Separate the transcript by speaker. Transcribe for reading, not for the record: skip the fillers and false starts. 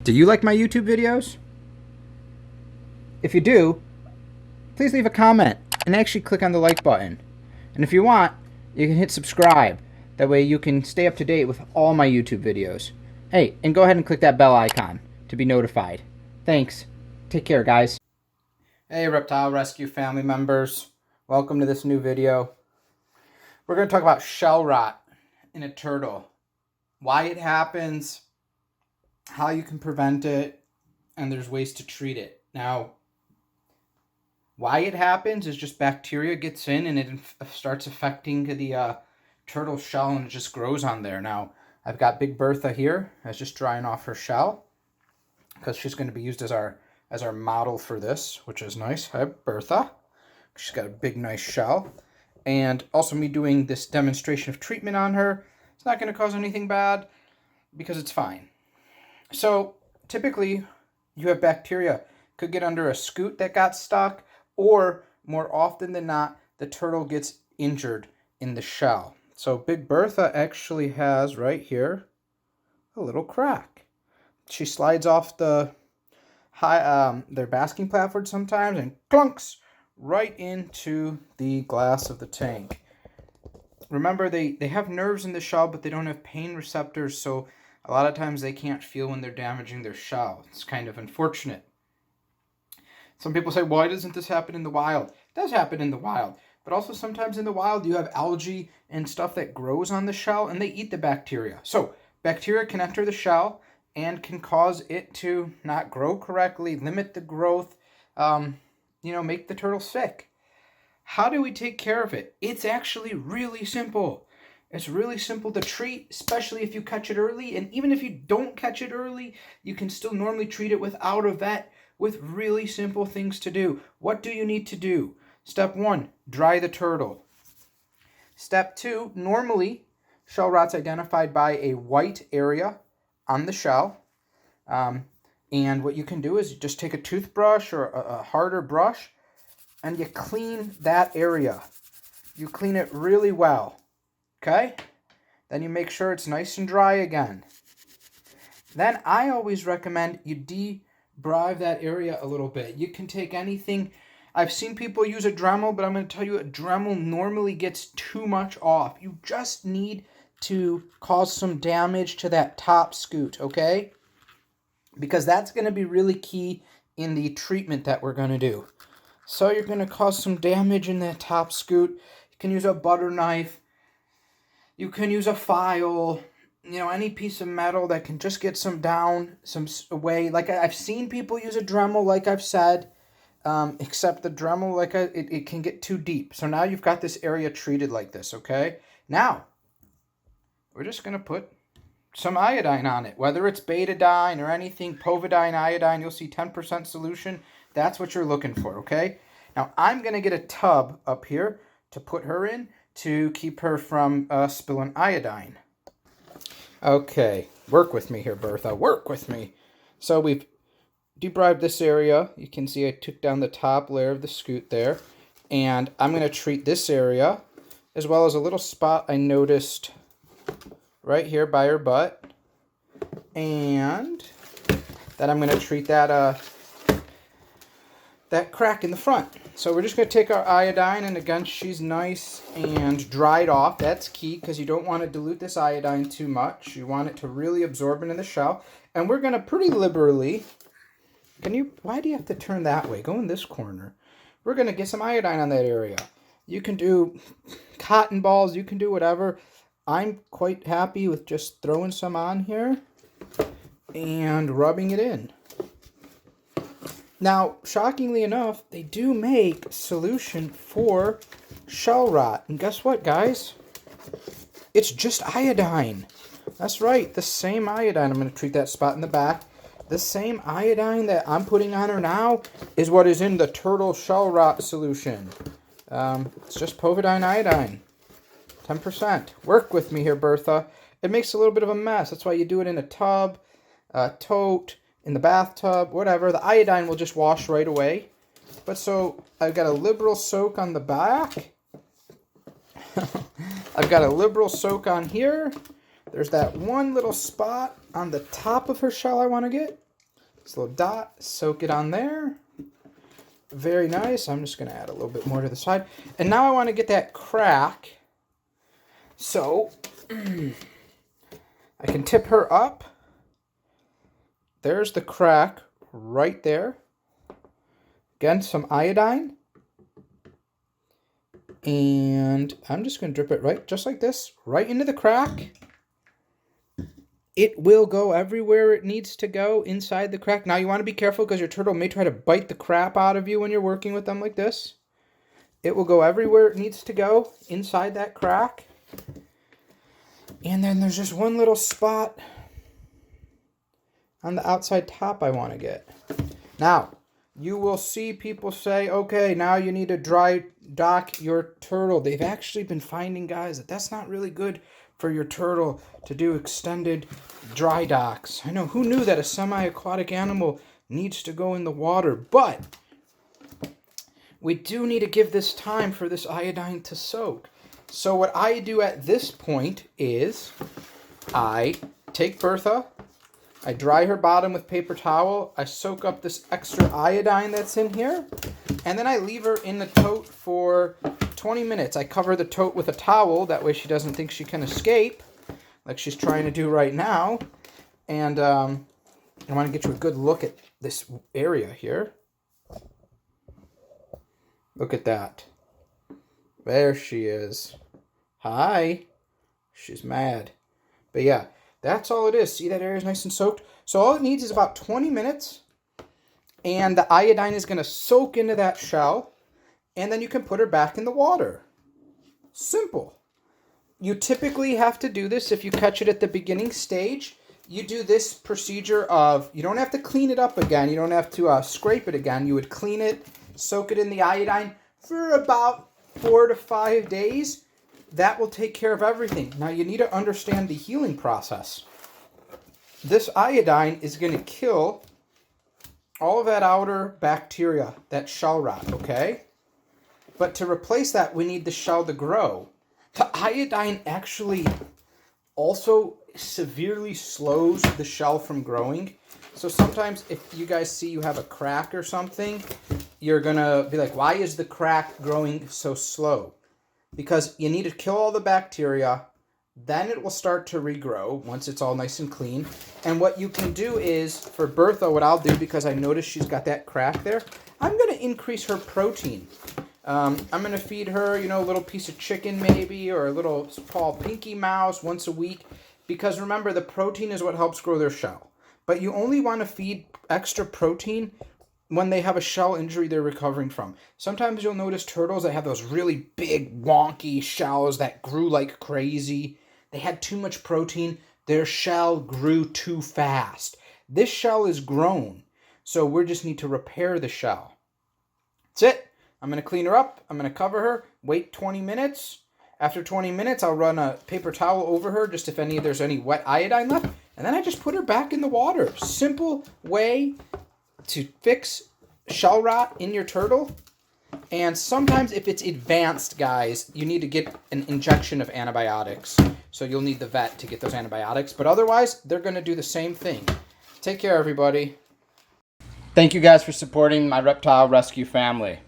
Speaker 1: Do you like my YouTube videos? If you do, please leave a comment and actually click on the like button. And if you want, you can hit subscribe. That way you can stay up to date with all my YouTube videos. Hey, and go ahead and click that bell icon to be notified. Thanks. Take care, guys. Hey, reptile rescue family members. Welcome to this new video. We're going to talk about shell rot in a turtle. Why it happens, how you can prevent it, and there's ways to treat it. Now, why it happens is just bacteria gets in and it starts affecting the turtle shell, and it just grows on there. Now, I've got Big Bertha here. I was just drying off her shell because she's going to be used as our model for this, which is nice. Hi, Bertha. She's got a big, nice shell. And also me doing this demonstration of treatment on her. It's not going to cause anything bad because it's fine. So, typically, you have bacteria. Could get under a scoot that got stuck, or more often than not, the turtle gets injured in the shell. So Big Bertha actually has right here a little crack. She slides off their basking platform sometimes and clunks right into the glass of the tank. Remember, they have nerves in the shell, but they don't have pain receptors, so a lot of times they can't feel when they're damaging their shell. It's kind of unfortunate. Some people say, why doesn't this happen in the wild? It does happen in the wild. But also sometimes in the wild you have algae and stuff that grows on the shell, and they eat the bacteria. So bacteria can enter the shell and can cause it to not grow correctly, limit the growth, make the turtle sick. How do we take care of it? It's actually really simple. It's really simple to treat, especially if you catch it early. And even if you don't catch it early, you can still normally treat it without a vet with really simple things to do. What do you need to do? Step 1, dry the turtle. Step 2, normally shell rot's identified by a white area on the shell. And what you can do is just take a toothbrush or a harder brush and you clean that area. You clean it really well. Okay? Then you make sure it's nice and dry again. Then I always recommend you debride that area a little bit. You can take anything. I've seen people use a Dremel, but I'm going to tell you a Dremel normally gets too much off. You just need to cause some damage to that top scoot, okay? Because that's going to be really key in the treatment that we're going to do. So you're going to cause some damage in that top scoot. You can use a butter knife. You can use a file, any piece of metal that can just get some away. Like I've seen people use a Dremel, like I've said, except the Dremel, it can get too deep. So now you've got this area treated like this, okay? Now, we're just going to put some iodine on it, whether it's betadine or anything, povidone, iodine, you'll see 10% solution. That's what you're looking for, okay? Now, I'm going to get a tub up here to put her in, to keep her from spilling iodine. Okay, work with me here, Bertha. Work with me. So we've debribed this area. You can see I took down the top layer of the scoot there. And I'm going to treat this area, as well as a little spot I noticed right here by her butt. And then I'm going to treat that crack in the front. So we're just going to take our iodine, and again, she's nice and dried off. That's key because you don't want to dilute this iodine too much. You want it to really absorb it in the shell. And we're going to pretty liberally, why do you have to turn that way? Go in this corner. We're going to get some iodine on that area. You can do cotton balls, you can do whatever. I'm quite happy with just throwing some on here and rubbing it in. Now, shockingly enough, they do make solution for shell rot. And guess what, guys? It's just iodine. That's right, the same iodine. I'm going to treat that spot in the back. The same iodine that I'm putting on her now is what is in the turtle shell rot solution. It's just povidone iodine. 10%. Work with me here, Bertha. It makes a little bit of a mess. That's why you do it in a tub, a tote, in the bathtub, whatever. The iodine will just wash right away. But so I've got a liberal soak on the back. I've got a liberal soak on here. There's that one little spot on the top of her shell I want to get. This little dot, soak it on there. Very nice. I'm just going to add a little bit more to the side. And now I want to get that crack. So I can tip her up. There's the crack right there. Again, some iodine. And I'm just going to drip it right, just like this, right into the crack. It will go everywhere it needs to go inside the crack. Now you want to be careful because your turtle may try to bite the crap out of you when you're working with them like this. It will go everywhere it needs to go inside that crack. And then there's just one little spot on the outside top I want to get. Now, you will see people say, okay, now you need to dry dock your turtle. They've actually been finding, guys, that that's not really good for your turtle to do extended dry docks. I know, who knew that a semi-aquatic animal needs to go in the water? But we do need to give this time for this iodine to soak. So what I do at this point is I take Bertha, I dry her bottom with paper towel, I soak up this extra iodine that's in here, and then I leave her in the tote for 20 minutes. I cover the tote with a towel, that way she doesn't think she can escape, like she's trying to do right now. And I want to get you a good look at this area here. Look at that. There she is. Hi. She's mad. But yeah, that's all it is. See, that area is nice and soaked? So all it needs is about 20 minutes. And the iodine is going to soak into that shell. And then you can put her back in the water. Simple. You typically have to do this if you catch it at the beginning stage. You do this procedure of, you don't have to clean it up again. You don't have to scrape it again. You would clean it, soak it in the iodine for about 4 to 5 days. That will take care of everything. Now you need to understand the healing process. This iodine is going to kill all of that outer bacteria, that shell rot, okay? But to replace that, we need the shell to grow. The iodine actually also severely slows the shell from growing. So sometimes if you guys see you have a crack or something, you're going to be like, why is the crack growing so slow? Because you need to kill all the bacteria, then it will start to regrow once it's all nice and clean. And what you can do is, for Bertha, what I'll do, because I noticed she's got that crack there, I'm going to increase her protein. I'm going to feed her, you know, a little piece of chicken maybe, or a little small pinky mouse once a week. Because remember, the protein is what helps grow their shell. But you only want to feed extra protein when they have a shell injury they're recovering from. Sometimes you'll notice turtles that have those really big, wonky shells that grew like crazy. They had too much protein. Their shell grew too fast. This shell is grown, so we just need to repair the shell. That's it. I'm going to clean her up. I'm going to cover her. Wait 20 minutes. After 20 minutes, I'll run a paper towel over her just if there's any wet iodine left. And then I just put her back in the water. Simple way to fix shell rot in your turtle. And sometimes if it's advanced, guys, you need to get an injection of antibiotics. So you'll need the vet to get those antibiotics. But otherwise, they're going to do the same thing. Take care, everybody. Thank you guys for supporting my reptile rescue family.